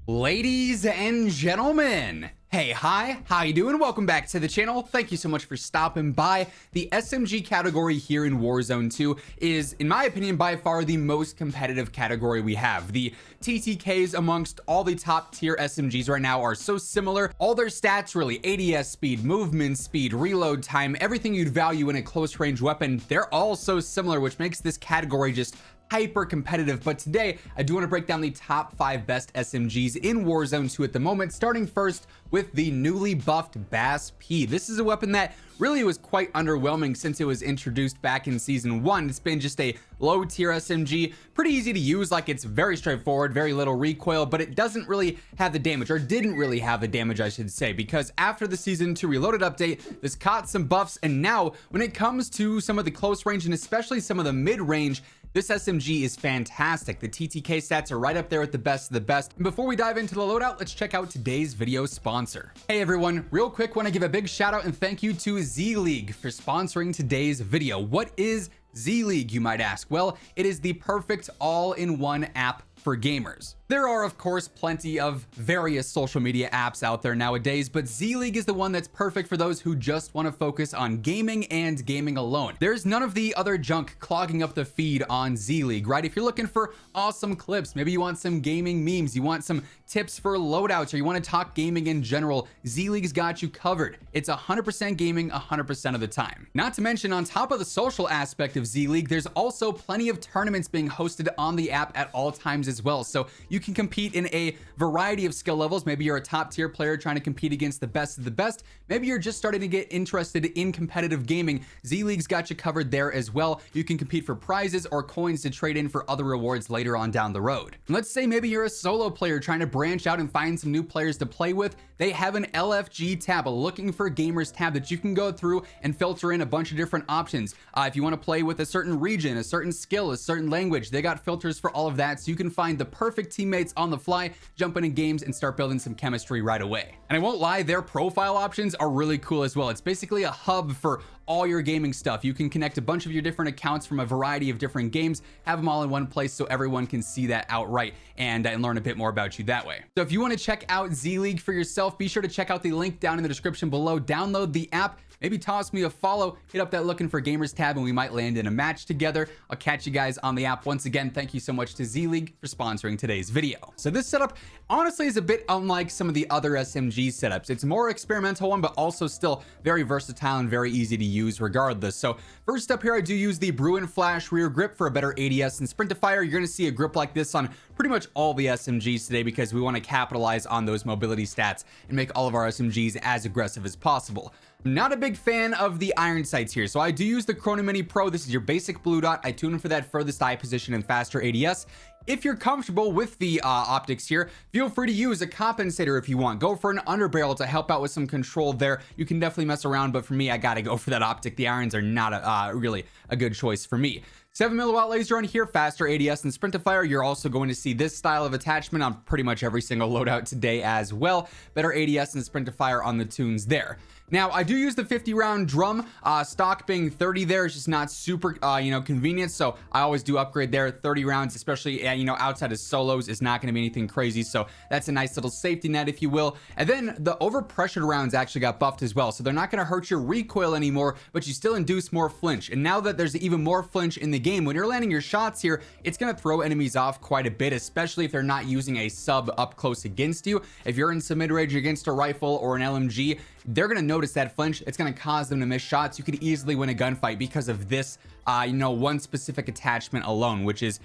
Ladies and gentlemen, hey, hi, how you doing? Welcome back to the channel. Thank you so much for stopping by. The SMG category here in Warzone 2 is, in my opinion, by far the most competitive category we have. The TTKs amongst all the top tier SMGs right now are so similar. All their stats really, ADS speed, movement speed, reload time, everything you'd value in a close range weapon, they're all so similar, which makes this category just hyper competitive. But today I do want to break down the top 5 best SMGs in Warzone 2 at the moment, starting first with the newly buffed Bas-P. This is a weapon that really was quite underwhelming since it was introduced back in season 1. It's been just a low tier SMG, pretty easy to use, like it's very straightforward, very little recoil, but it doesn't really have the damage, or didn't really have the damage I should say, because after the season 2 Reloaded update, this caught some buffs, and now when it comes to some of the close range and especially some of the mid range, this SMG is fantastic. The TTK stats are right up there with the best of the best. And before we dive into the loadout, let's check out today's video sponsor. Hey everyone, real quick, want to give a big shout out and thank you to Z-League for sponsoring today's video. What is Z-League, you might ask? Well, it is the perfect all-in-one app for gamers. There are, of course, plenty of various social media apps out there nowadays, but Z-League is the one that's perfect for those who just want to focus on gaming and gaming alone. There's none of the other junk clogging up the feed on Z-League, right? If you're looking for awesome clips, maybe you want some gaming memes, you want some tips for loadouts, or you want to talk gaming in general, Z-League's got you covered. It's 100% gaming 100% of the time. Not to mention, on top of the social aspect of Z-League, there's also plenty of tournaments being hosted on the app at all times as well. So you can compete in a variety of skill levels. Maybe you're a top tier player trying to compete against the best of the best. Maybe you're just starting to get interested in competitive gaming. Z-League's got you covered there as well. You can compete for prizes or coins to trade in for other rewards later on down the road. And let's say maybe you're a solo player trying to branch out and find some new players to play with. They have an LFG tab, a looking for gamers tab that you can go through and filter in a bunch of different options. If you want to play with a certain region, a certain skill, a certain language, they got filters for all of that, so you can find the perfect teammates on the fly, jump into games and start building some chemistry right away. And I won't lie, their profile options are really cool as well. It's basically a hub for all your gaming stuff. You can connect a bunch of your different accounts from a variety of different games, have them all in one place so everyone can see that outright and learn a bit more about you that way. So if you want to check out Z-League for yourself, be sure to check out the link down in the description below. Download the app, maybe toss me a follow, hit up that looking for gamers tab, and we might land in a match together. I'll catch you guys on the app. Once again, thank you so much to Z-League for sponsoring today's video. So this setup honestly is a bit unlike some of the other SMG setups. It's a more experimental one, but also still very versatile and very easy to use regardless. So first up here, I do use the Bruin Flash rear grip for a better ADS and sprint-to-fire. You're going to see a grip like this on pretty much all the SMGs today because we want to capitalize on those mobility stats and make all of our SMGs as aggressive as possible. I'm not a big fan of the iron sights here, so I do use the Chrono Mini Pro. This is your basic blue dot. I tune for that furthest eye position and faster ADS. If you're comfortable with the optics here, feel free to use a compensator if you want. Go for an underbarrel to help out with some control there. You can definitely mess around, but for me, I gotta go for that optic. The irons are not really a good choice for me. 7 milliwatt laser on here, faster ADS and sprint-to-fire. You're also going to see this style of attachment on pretty much every single loadout today as well. Better ADS and sprint-to-fire on the tunes there. Now, I do use the 50 round drum, stock being 30 there is just not super, convenient. So I always do upgrade there. 30 rounds, especially, outside of solos is not going to be anything crazy. So that's a nice little safety net, if you will. And then the overpressured rounds actually got buffed as well. So they're not going to hurt your recoil anymore, but you still induce more flinch. And now that there's even more flinch in the game, when you're landing your shots here, it's going to throw enemies off quite a bit, especially if they're not using a sub up close against you. If you're in some mid-range against a rifle or an LMG, they're going to notice that flinch. It's going to cause them to miss shots. You could easily win a gunfight because of this one specific attachment alone, which is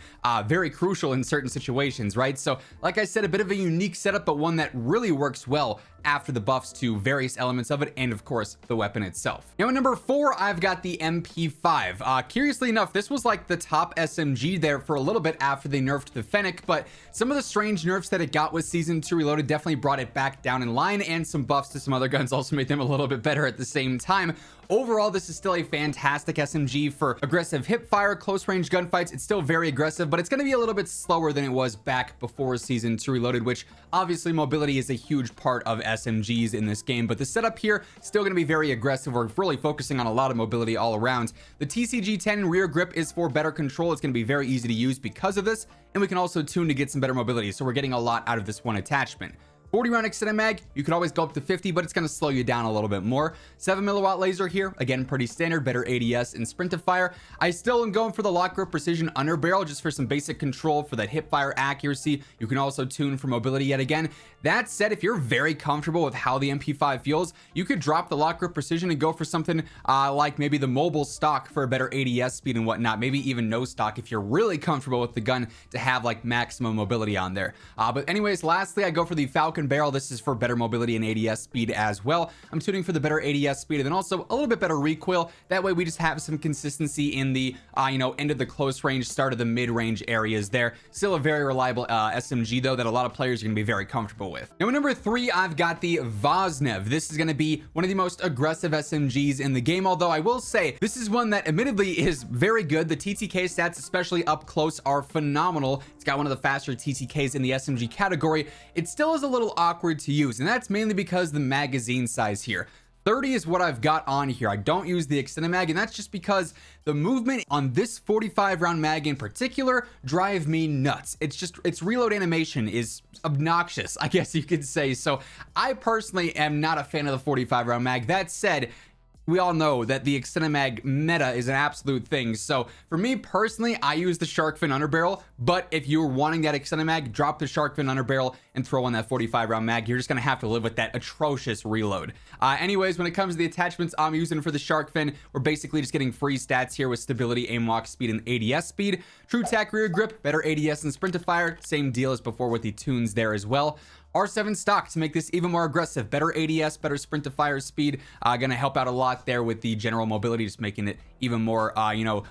very crucial in certain situations, right? So like I said, a bit of a unique setup, but one that really works well after the buffs to various elements of it, and of course the weapon itself. Now at number 4, I've got the MP5. Curiously enough, this was like the top SMG there for a little bit after they nerfed the Fennec, but some of the strange nerfs that it got with season 2 Reloaded definitely brought it back down in line, and some buffs to some other guns also also made them a little bit better at the same time. Overall, this is still a fantastic SMG for aggressive hip fire, close range gunfights. It's still very aggressive, but it's going to be a little bit slower than it was back before Season 2 Reloaded, which obviously mobility is a huge part of SMGs in this game. But the setup here, still going to be very aggressive. We're really focusing on a lot of mobility all around. The TCG-10 rear grip is for better control. It's going to be very easy to use because of this, and we can also tune to get some better mobility. So we're getting a lot out of this one attachment. 40 round extended mag, you could always go up to 50, but it's going to slow you down a little bit more. 7 milliwatt laser here, again, pretty standard, better ADS and sprint to fire. I still am going for the lock grip precision under barrel just for some basic control for that hip fire accuracy. You can also tune for mobility yet again. That said, if you're very comfortable with how the MP5 feels, you could drop the lock grip precision and go for something like maybe the mobile stock for a better ADS speed and whatnot, maybe even no stock if you're really comfortable with the gun to have like maximum mobility on there. But anyways, lastly, I go for the Falcon barrel. This is for better mobility and ADS speed as well. I'm tuning for the better ADS speed and then also a little bit better recoil. That way we just have some consistency in the end of the close range, start of the mid-range areas there. Still a very reliable SMG though that a lot of players are going to be very comfortable with. Now at number 3, I've got the Vaznev. This is going to be one of the most aggressive SMGs in the game, although I will say this is one that admittedly is very good. The TTK stats, especially up close, are phenomenal. It's got one of the faster TTKs in the SMG category. It still is a little awkward to use, and that's mainly because the magazine size here. 30 is what I've got on here. I don't use the extended mag, and that's just because the movement on this 45 round mag in particular drive me nuts. Its reload animation is obnoxious, I guess you could say. So I personally am not a fan of the 45 round mag. That said, we all know that the extended mag meta is an absolute thing. So for me personally, I use the shark fin underbarrel, but if you're wanting that extended mag, drop the shark fin underbarrel and throw on that 45 round mag. You're just gonna have to live with that atrocious reload. Anyways, when it comes to the attachments I'm using for the shark fin, we're basically just getting free stats here with stability, aim walk speed, and ADS speed. True tack rear grip, better ADS and sprint to fire. Same deal as before with the tunes there as well. R7 stock to make this even more aggressive, better ADS, better sprint to fire speed, gonna help out a lot there with the general mobility, just making it even more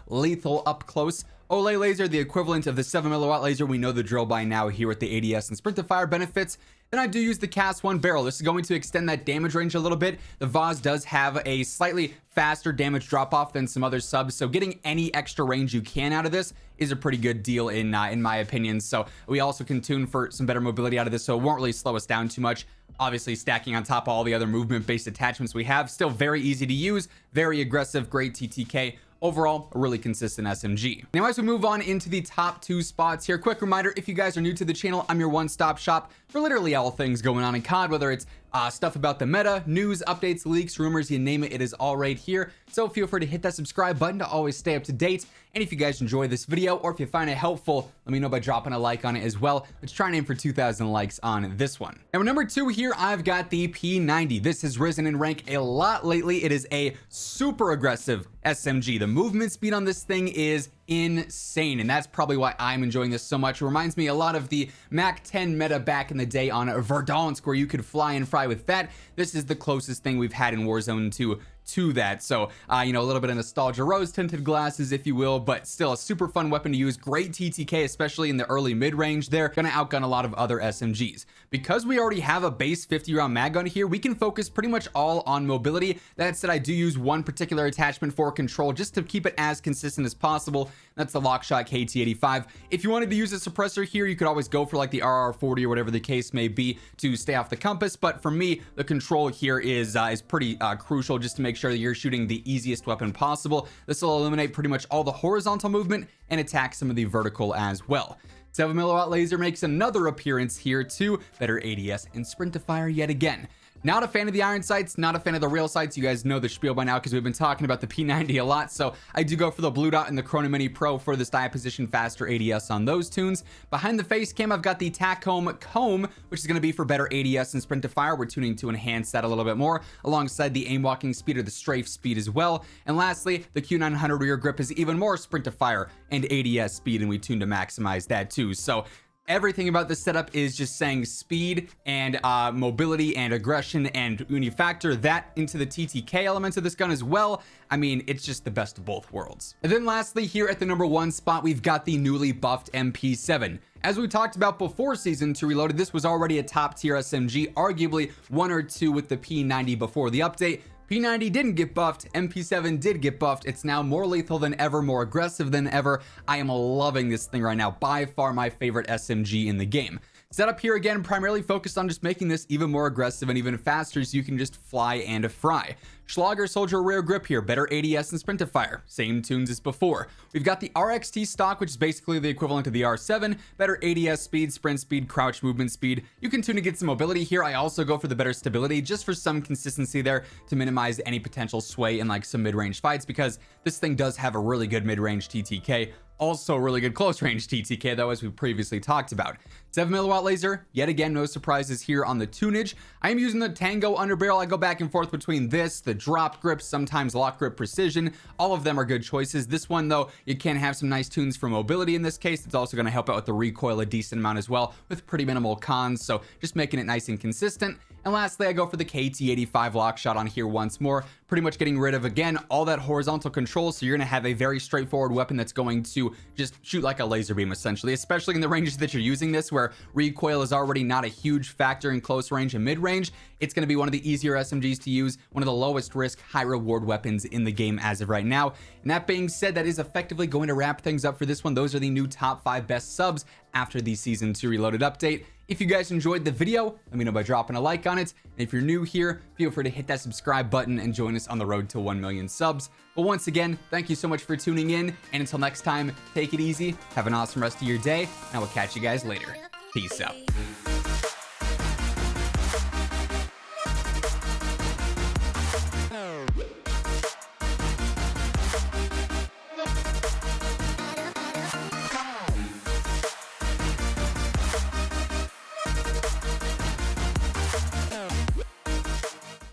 lethal up close. Olay laser, the equivalent of the 7 milliwatt laser. We know the drill by now here with the ADS and sprint to fire benefits. Then I do use the Cast 1 barrel. This is going to extend that damage range a little bit. The Vaz does have a slightly faster damage drop off than some other subs, so getting any extra range you can out of this is a pretty good deal in my opinion. So we also can tune for some better mobility out of this, so it won't really slow us down too much. Obviously stacking on top of all the other movement based attachments we have, still very easy to use, very aggressive, great TTK. Overall, a really consistent SMG. Now, as we move on into the top 2 spots here, quick reminder, if you guys are new to the channel, I'm your one-stop shop for literally all things going on in COD, whether it's stuff about the meta, news, updates, leaks, rumors, you name it, it is all right here. So feel free to hit that subscribe button to always stay up to date. And if you guys enjoy this video or if you find it helpful, let me know by dropping a like on it as well. Let's try and aim for 2,000 likes on this one. Now, number 2 here, I've got the P90. This has risen in rank a lot lately. It is a super aggressive SMG. The movement speed on this thing is insane, and that's probably why I'm enjoying this so much. It reminds me a lot of the Mac 10 meta back in the day on Verdansk, where you could fly and fry with that. This is the closest thing we've had in Warzone 2 to that. So a little bit of nostalgia, rose tinted glasses if you will, but still a super fun weapon to use. Great TTK, especially in the early mid-range there. Gonna outgun a lot of other SMGs. Because we already have a base 50 round mag gun here, we can focus pretty much all on mobility. That said, I do use one particular attachment for control just to keep it as consistent as possible. That's the Lockshot KT85. If you wanted to use a suppressor here, you could always go for like the RR40 or whatever the case may be to stay off the compass. But for me, the control here is pretty crucial, just to make sure that you're shooting the easiest weapon possible. This will eliminate pretty much all the horizontal movement and attack some of the vertical as well. 7 milliwatt laser makes another appearance here too. Better ADS and sprint to fire yet again. Not a fan of the iron sights, not a fan of the rail sights. You guys know the spiel by now because we've been talking about the P90 a lot. So I do go for the Blue Dot and the Chrono Mini Pro for this dive position faster ADS on those tunes. Behind the face cam, I've got the Tacom Comb, which is going to be for better ADS and sprint to fire. We're tuning to enhance that a little bit more, alongside the aim walking speed or the strafe speed as well. And lastly, the Q900 rear grip is even more sprint to fire and ADS speed, and we tune to maximize that too. So Everything about this setup is just saying speed and mobility and aggression, and when you factor that into the TTK elements of this gun as well, I mean, it's just the best of both worlds. And then lastly, here at the number 1 spot, we've got the newly buffed MP7. As we talked about before Season 2 Reloaded, this was already a top tier SMG, arguably 1 or 2 with the P90 before the update. P90 didn't get buffed, MP7 did get buffed. It's now more lethal than ever, more aggressive than ever. I am loving this thing right now, by far my favorite SMG in the game. Setup here again, primarily focused on just making this even more aggressive and even faster so you can just fly and fry. Schlager Soldier Rare Grip here, better ADS and sprint to fire, same tunes as before. We've got the RXT stock, which is basically the equivalent to the R7, better ADS speed, sprint speed, crouch movement speed. You can tune to get some mobility here. I also go for the better stability just for some consistency there to minimize any potential sway in like some mid-range fights, because this thing does have a really good mid-range TTK. Also really good close range TTK though, as we previously talked about. 7mm laser, yet again, no surprises here on the tunage. I am using the Tango underbarrel. I go back and forth between this, the drop grip, sometimes lock grip precision. All of them are good choices. This one though, you can have some nice tunes for mobility in this case. It's also going to help out with the recoil a decent amount as well, with pretty minimal cons, so just making it nice and consistent. And lastly, I go for the KT85 lock shot on here once more, pretty much getting rid of, again, all that horizontal control, so you're going to have a very straightforward weapon that's going to just shoot like a laser beam, essentially, especially in the ranges that you're using this, where recoil is already not a huge factor in close range and mid-range. It's going to be one of the easier SMGs to use, one of the lowest risk, high reward weapons in the game as of right now. And that being said, that is effectively going to wrap things up for this one. Those are the new top 5 best subs after the Season 2 Reloaded update. If you guys enjoyed the video, let me know by dropping a like on it. And if you're new here, feel free to hit that subscribe button and join us on the road to 1 million subs. But once again, thank you so much for tuning in. And until next time, take it easy, have an awesome rest of your day, and I will catch you guys later. Peace out.